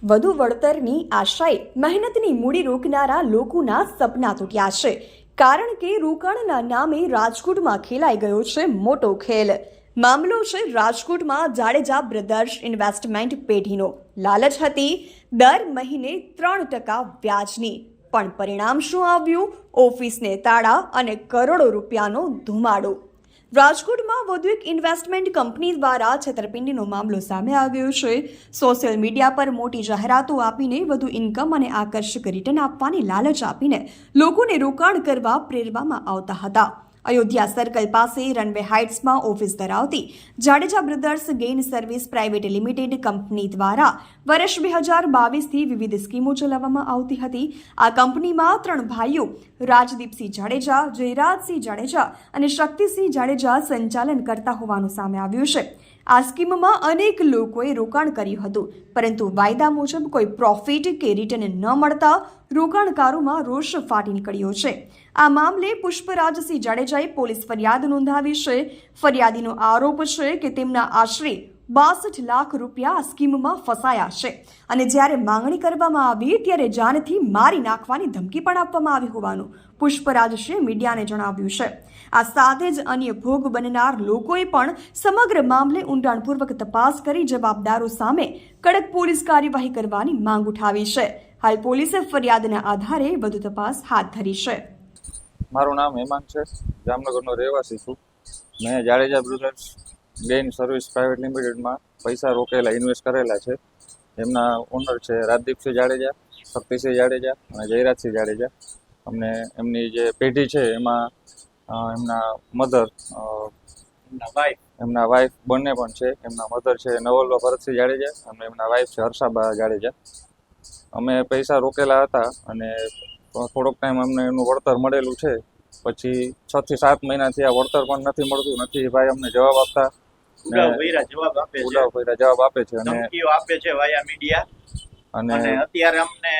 વધુ વળતરની આશાએ મહેનતની મૂડી રોકનારા લોકોના સપના તૂટ્યા છે, કારણ કે રોકાણના નામે રાજકોટમાં ખેલાઈ ગયો છે મોટો ખેલ. મામલો છે રાજકોટમાં જાડેજા બ્રધર્સ ઇન્વેસ્ટમેન્ટ પેઢીનો. લાલચ હતી દર મહિને 3% વ્યાજની, પણ પરિણામ શું આવ્યું? ઓફિસને તાળા અને કરોડો રૂપિયાનો ધુમાડો. રાજકોટમાં વધુ એક ઇન્વેસ્ટમેન્ટ કંપની દ્વારા છેતરપિંડીનો મામલો સામે આવ્યો છે. સોશિયલ મીડિયા પર મોટી જાહેરાતો આપીને વધુ ઇન્કમ અને આકર્ષક રિટર્ન આપવાની લાલચ આપીને લોકોને રોકાણ કરવા પ્રેરવામાં આવતા હતા. અયોધ્યા સર્કલ પાસે રનવે હાઇટ્સમાં ઓફિસ ધરાવતી Jadeja brothers gain service private limited company દ્વારા વર્ષ 2022થી વિવિધ સ્કીમો ચલાવવામાં આવતી હતી. આ કંપનીમાં 3 ભાઈઓ રાજદીપસિંહ જાડેજા, જયરાજસિંહ જાડેજા અને શક્તિસિંહ જાડેજા સંચાલન કરતા હોવાનું સામે આવ્યું છે. આ સ્કીમમાં અનેક લોકોએ રોકાણ કર્યું હતું, પરંતુ વાયદા મુજબ કોઈ પ્રોફિટ કે રિટર્ન ન મળતા રોકાણકારોમાં રોષ ફાટી નીકળ્યો છે. આ મામલે પુષ્પરાજસિંહ જાડેજાએ પોલીસ ફરિયાદ નોંધાવી છે. ફરિયાદીનો આરોપ છે કે તેમના આશરે 62 લાખ રૂપિયા આ સ્કીમમાં ફસાયા છે અને જ્યારે માંગણી કરવામાં આવી ત્યારે જાનથી મારી નાખવાની ધમકી પણ આપવામાં આવી હોવાનું પુષ્પરાજસિંહે મીડિયાને જણાવ્યું છે. આ સાથે જ અન્ય ભોગ બનનાર લોકોએ પણ સમગ્ર મામલે ઊંડાણપૂર્વક તપાસ કરી જવાબદારો સામે કડક પોલીસ કાર્યવાહી કરવાની માંગ ઉઠાવી છે. હાલ પોલીસે ફરિયાદના આધારે વધુ તપાસ હાથ ધરી છે. મારું નામ હેમાંગ છે, જામનગરનો રહેવાસી છું. મેં Jadeja brothers gain service private લિમિટેડમાં પૈસા રોકેલા ઇન્વેસ્ટ કરેલા છે. એમના ઓનર છે રાજદીપસિંહ જાડેજા, શક્તિસિંહ જાડેજા અને જયરાજસિંહ જાડેજા. અમને એમની જે પેઢી છે એમાં એમના મધર, એમના વાઈફ બંને પણ છે. એમના મધર છે નવલબા ભરતસિંહ જાડેજા અને એમના વાઈફ છે હર્ષાબા જાડેજા. અમે પૈસા રોકેલા હતા અને થોડોક ટાઈમ અમને એનું વળતર મળેલું છે. પછી 6 થી 7 મહિનાથી આ વળતર પણ નથી મળતું, નથી ભાઈ અમને જવાબ આપતા. જવાબ આપે છે અને ધમકીઓ આપે છે વાયા મીડિયા. અને અત્યારે અમને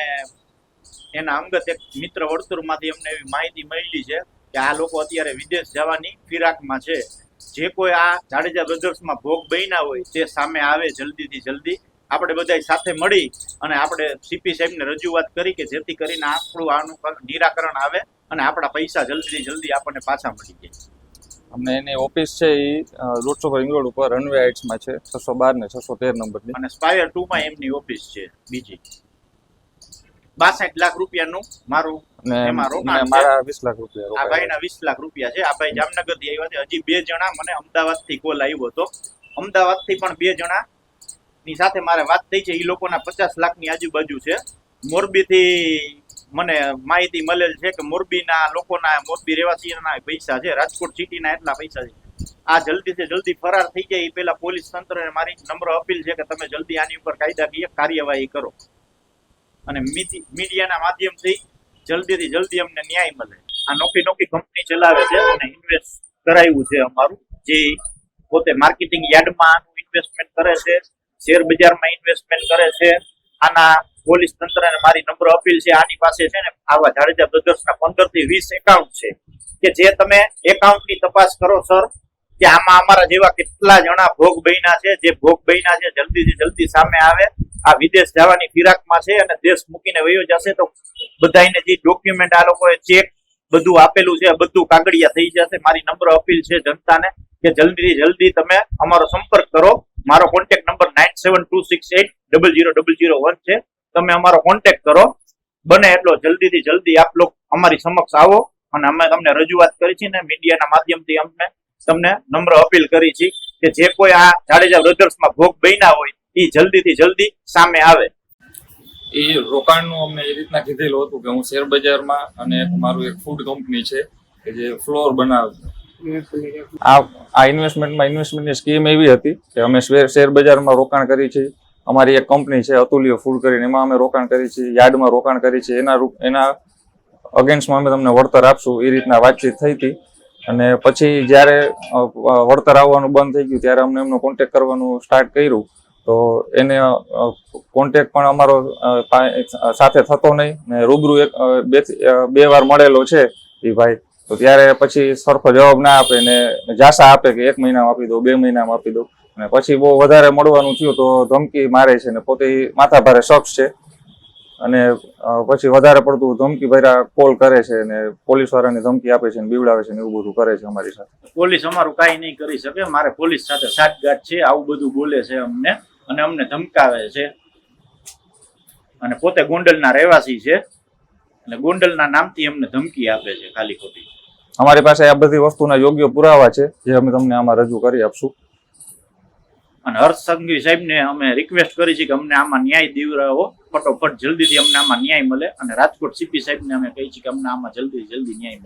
એના અંગત એક મિત્ર વર્તુળમાંથી અમને એવી માહિતી મળી છે કે આ લોકો અત્યારે વિદેશ જવાની ફિરાકમાં છે. જે કોઈ આ જાડેજા બ્રધર્સમાં ભોગ બન્યા હોય તે સામે આવે જલ્દીથી જલ્દી. આપણે બધા સાથે મળી અને આપણે સીપી સાહેબને રજૂઆત કરી કે જેથી કરીને આનું નિરાકરણ આવે અને આપણા પૈસા જલ્દીથી જલ્દી આપણને પાછા મળી જાય. અમને એની ઓફિસ છે એ 150 રિંગ રોડ ઉપર રનવે હાઇટ્સમાં છે, 612 ને 613 નંબરની. અને સ્પાયર 2 માં એમની ઓફિસ છે બીજી. 62 લાખ રૂપિયાનું મારું એમાં રોકાણ, મારા 20 લાખ રૂપિયા. આ ભાઈના 20 લાખ રૂપિયા છે. આ ભાઈ જામનગરથી આવ્યા છે. હજી 2 જણા મને અમદાવાદથી કોલ આવ્યો હતો. અમદાવાદથી પણ 2 જણા ની સાથે મારે વાત થઈ છે. એ લોકોના 50 લાખની આજુબાજુ છે. મોરબીથી મને માહિતી મળેલ છે કે મોરબીના લોકોના, મોરબી રહેવાસીના પૈસા છે, રાજકોટ સિટીના એટલા પૈસા છે. આ જલ્દીથી જલ્દી ફરાર થઈ જાય એ પહેલા પોલીસ તંત્રને મારી નમ્ર અપીલ છે કે તમે જલ્દી આની ઉપર કાયદાકીય કાર્યવાહી કરો અને મીડિયાના માધ્યમથી જલ્દીથી જલ્દી અમને ન્યાય મળે. આ નોખી નોખી કંપની ચલાવે છે અને ઇન્વેસ્ટ કરાવ્યું છે અમારું, જે પોતે માર્કેટિંગ યાર્ડમાં આનું ઇન્વેસ્ટમેન્ટ કરે છે, શેર બજારમાં ઇન્વેસ્ટમેન્ટ કરે છે. આના પોલીસ તંત્રને મારી નમ્ર અપીલ છે, આની પાસે છે ને આવા જાડેજા બ્રધર્સના 15 થી 20 એકાઉન્ટ છે કે જે તમે એકાઉન્ટની તપાસ કરો સર, કે આમાં અમારા જેવા કેટલા જણા ભોગ બન્યા છે. જે ભોગ બન્યા છે જલ્દીથી જલ્દી સામે આવે. આ વિદેશ જવાની ફિરાકમાં છે અને દેશ મૂકીને વયો જશે તો બધાને જે ડોક્યુમેન્ટ આ લોકોએ ચેક બધું આપેલું છે બધું કાગળિયા થઈ જશે. મારી નમ્ર અપીલ છે જનતાને કે જલ્દીથી જલ્દી તમે અમારો સંપર્ક કરો. મારો કોન્ટેક્ટ નંબર 9726800001 છે. તમે અમારો કોન્ટેક્ટ કરો. બને એટલો જલ્દીથી જલ્દી આપ લોકો અમારી સમક્ષ આવો અને અમે તમને રજૂઆત કરી છે ને મીડિયાના માધ્યમથી અમને તમને નમ્ર અપીલ કરી છે કે જે કોઈ આ જાડેજા બ્રધર્સમાં ભોગ બન્યા હોય એ જલ્દીથી જલ્દી સામે આવે. એ રોકાણનું અમને એ રીતના કીધેલું હતું કે હું શેર બજારમાં અને મારું એક ફૂડ કંપની છે કે જે ફ્લોર બનાવે છે. આ ઇન્વેસ્ટમેન્ટની સ્કીમ એવી હતી કે અમે શેર બજારમાં રોકાણ કરી છે. અમારી એક કંપની છે અતુલ્ય ફૂડ કરીને, એમાં અમે રોકાણ કરી છે. યાર્ડમાં રોકાણ કરી છે. એના અગેન્સ્ટમાં અમે તમને વળતર આપશું એ રીતના વાતચીત થઈ હતી. અને પછી જ્યારે વળતર આવવાનું બંધ થઈ ગયું ત્યારે અમને એમનો કોન્ટેક્ટ કરવાનું સ્ટાર્ટ કર્યું. તો એને કોન્ટેક્ટ પણ અમારો સાથે થતો નહીં ને રૂબરૂ બે વાર મળેલો છે એ ભાઈ. તો ત્યારે પછી સરખો જવાબ ના આપે ને જાસા આપે કે 1 મહિનામાં આપી દો, 2 મહિનામાં આપી દો. અને પછી બહુ વધારે મળવાનું થયું તો ધમકી મારે છે ને પોતે માથાભારે શખ્સ છે અને પછી વધારે પડતું ધમકી ભર્યા કોલ કરે છે ને પોલીસ વાળાને ધમકી આપે છે ને બીવડાવે છે ને એવું બધું કરે છે અમારી સાથે. પોલીસ અમારું કાંઈ નહીં કરી શકે. મારે પોલીસ સાથે સાઠગાંઠ છે, આવું બધું બોલે છે અમને અને અમને ધમકાવે છે. અને પોતે ગોંડલના રહેવાસી છે અને ગોંડલના નામથી અમને ધમકી આપે છે ખાલી ખોટી. અમારી પાસે આ બધી વસ્તુના યોગ્ય પુરાવા છે જે અમે તમને આમાં રજૂ કરી આપશું. અને હર્ષ સંઘવી સાહેબને અમે રિક્વેસ્ટ કરી છે કે અમને આમાં ન્યાય દીવડાવો, ફટોફટ જલ્દીથી અમને આમાં ન્યાય મળે. અને રાજકોટ સીપી સાહેબને અમે કહી છીએ કે અમને આમાં જલ્દી ન્યાય મળે.